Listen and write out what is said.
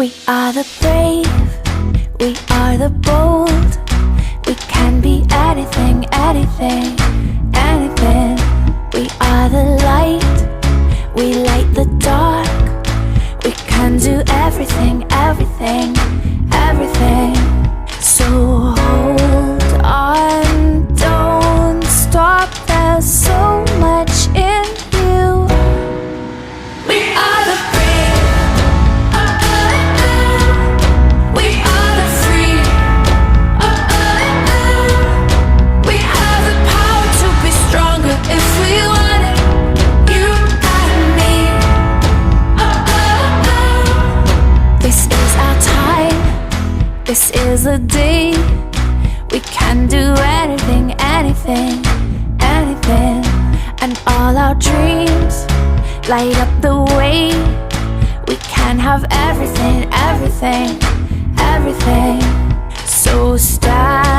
We are the brave, we are the bold. We can be anything, anything, anything. We are the light, we light the dark. We can do everything, everything, everything. So hold on, don't stop. There's so much in you. We are the brave, we are the free. We have the power to be stronger if we want it. You and me. This is our time, this is the day. We can do anything, anything, anything. And all our dreams light up the way. We can have everything, everything, everything. So stand